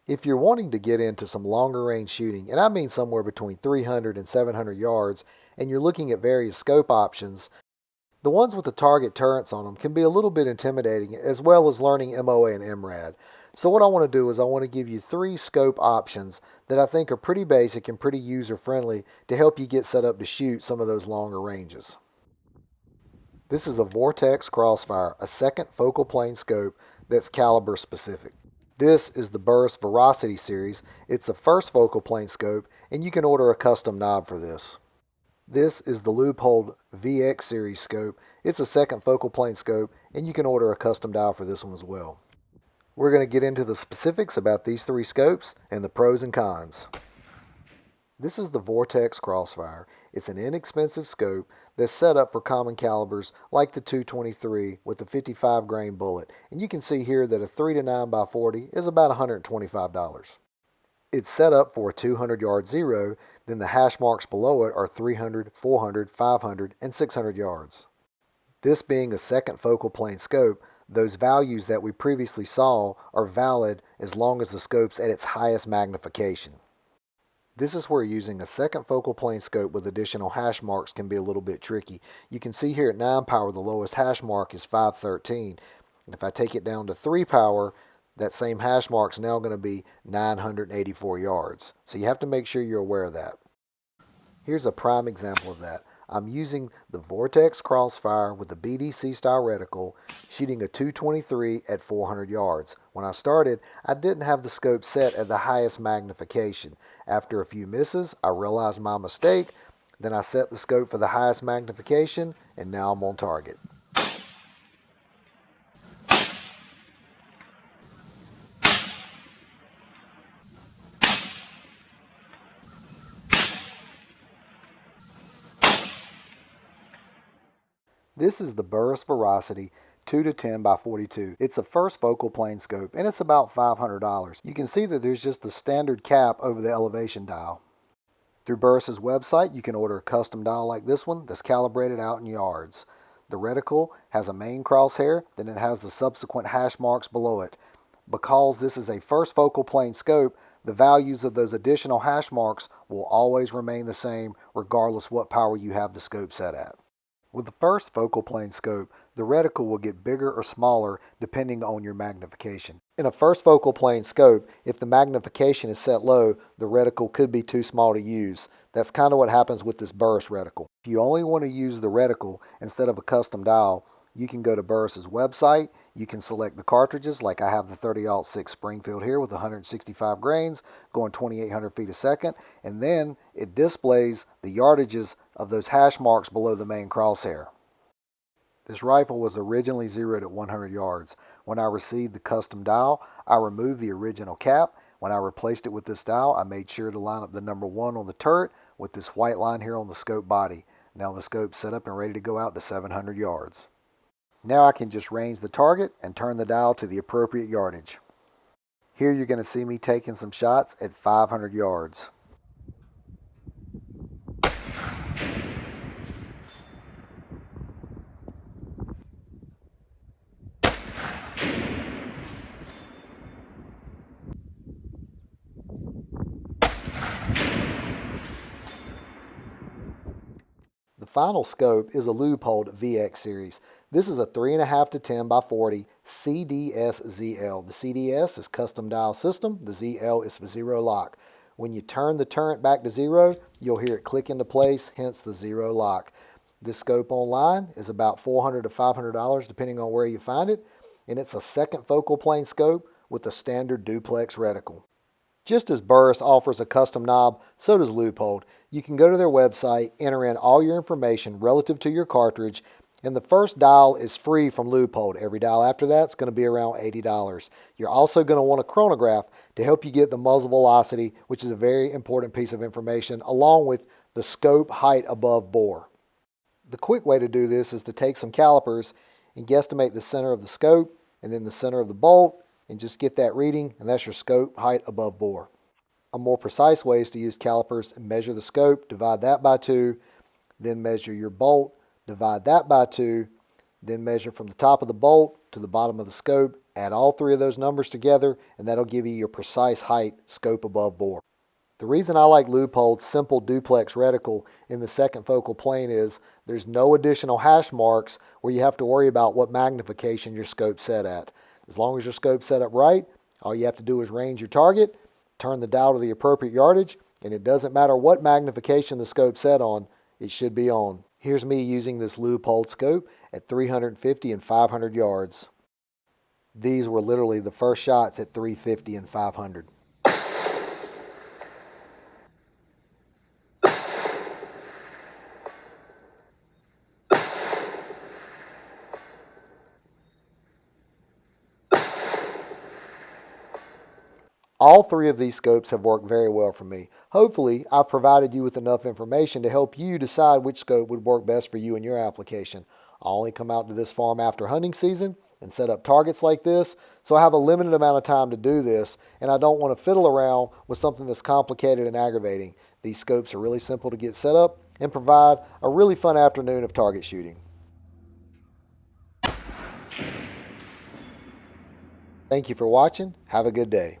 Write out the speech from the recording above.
If you're wanting to get into some longer range shooting, and I mean somewhere between 300 and 700 yards, and you're looking at various scope options, the ones with the target turrets on them can be a little bit intimidating, as well as learning MOA and MRAD. So what I want to do is I want to give you 3 scope options that I think are pretty basic and pretty user friendly to help you get set up to shoot some of those longer ranges. This is a Vortex Crossfire, a second focal plane scope that's caliber specific. This is the Burris Veracity series. It's a first focal plane scope, and you can order a custom knob for this. This is the Leupold VX series scope. It's a second focal plane scope, and you can order a custom dial for this one as well. We're going to get into the specifics about these 3 scopes and the pros and cons. This is the Vortex Crossfire. It's an inexpensive scope that's set up for common calibers like the 223 with a 55 grain bullet. And you can see here that a 3 to 9 by 40 is about $125. It's set up for a 200 yard zero, then the hash marks below it are 300, 400, 500, and 600 yards. This being a second focal plane scope, those values that we previously saw are valid as long as the scope's at its highest magnification. This is where using a second focal plane scope with additional hash marks can be a little bit tricky. You can see here at 9 power the lowest hash mark is 513. And if I take it down to 3 power, that same hash mark is now going to be 984 yards. So you have to make sure you're aware of that. Here's a prime example of that. I'm using the Vortex Crossfire with the BDC style reticle, shooting a 223 at 400 yards. When I started, I didn't have the scope set at the highest magnification. After a few misses, I realized my mistake. Then I set the scope for the highest magnification, and now I'm on target. This is the Burris Veracity 2 to 10 by 42. It's a first focal plane scope, and it's about $500. You can see that there's just the standard cap over the elevation dial. Through Burris's website, you can order a custom dial like this one that's calibrated out in yards. The reticle has a main crosshair, then it has the subsequent hash marks below it. Because this is a first focal plane scope, the values of those additional hash marks will always remain the same regardless what power you have the scope set at. With the first focal plane scope, the reticle will get bigger or smaller depending on your magnification. In a first focal plane scope, if the magnification is set low, the reticle could be too small to use. That's kind of what happens with this Burris reticle. If you only want to use the reticle instead of a custom dial, you can go to Burris's website. You can select the cartridges, like I have the 30-06 Springfield here with 165 grains, going 2,800 feet a second, and then it displays the yardages of those hash marks below the main crosshair. This rifle was originally zeroed at 100 yards. When I received the custom dial, I removed the original cap. When I replaced it with this dial, I made sure to line up the number 1 on the turret with this white line here on the scope body. Now the scope's set up and ready to go out to 700 yards. Now I can just range the target and turn the dial to the appropriate yardage. Here you're going to see me taking some shots at 500 yards. The final scope is a Leupold VX series. This is a 3.5 to 10 by 40 CDS ZL. The CDS is custom dial system. The ZL is for zero lock. When you turn the turret back to zero, you'll hear it click into place, hence the zero lock. This scope online is about $400 to $500 depending on where you find it, and it's a second focal plane scope with a standard duplex reticle. Just as Burris offers a custom knob, so does Leupold. You can go to their website, enter in all your information relative to your cartridge, and the first dial is free from Leupold. Every dial after that is going to be around $80. You're also going to want a chronograph to help you get the muzzle velocity, which is a very important piece of information, along with the scope height above bore. The quick way to do this is to take some calipers and guesstimate the center of the scope and then the center of the bolt, and just get that reading, and that's your scope height above bore. A more precise way is to use calipers and measure the scope, divide that by 2, then measure your bolt, divide that by 2, then measure from the top of the bolt to the bottom of the scope, Add all three of those numbers together, and that'll give you your precise height scope above bore. The reason I like Leupold's simple duplex reticle in the second focal plane is there's no additional hash marks where you have to worry about what magnification your scope's set at. As long as your scope's set up right, all you have to do is range your target, turn the dial to the appropriate yardage, and it doesn't matter what magnification the scope's set on, it should be on. Here's me using this Leupold scope at 350 and 500 yards. These were literally the first shots at 350 and 500. All three of these scopes have worked very well for me. Hopefully, I've provided you with enough information to help you decide which scope would work best for you in your application. I only come out to this farm after hunting season and set up targets like this, so I have a limited amount of time to do this, and I don't want to fiddle around with something that's complicated and aggravating. These scopes are really simple to get set up and provide a really fun afternoon of target shooting. Thank you for watching. Have a good day.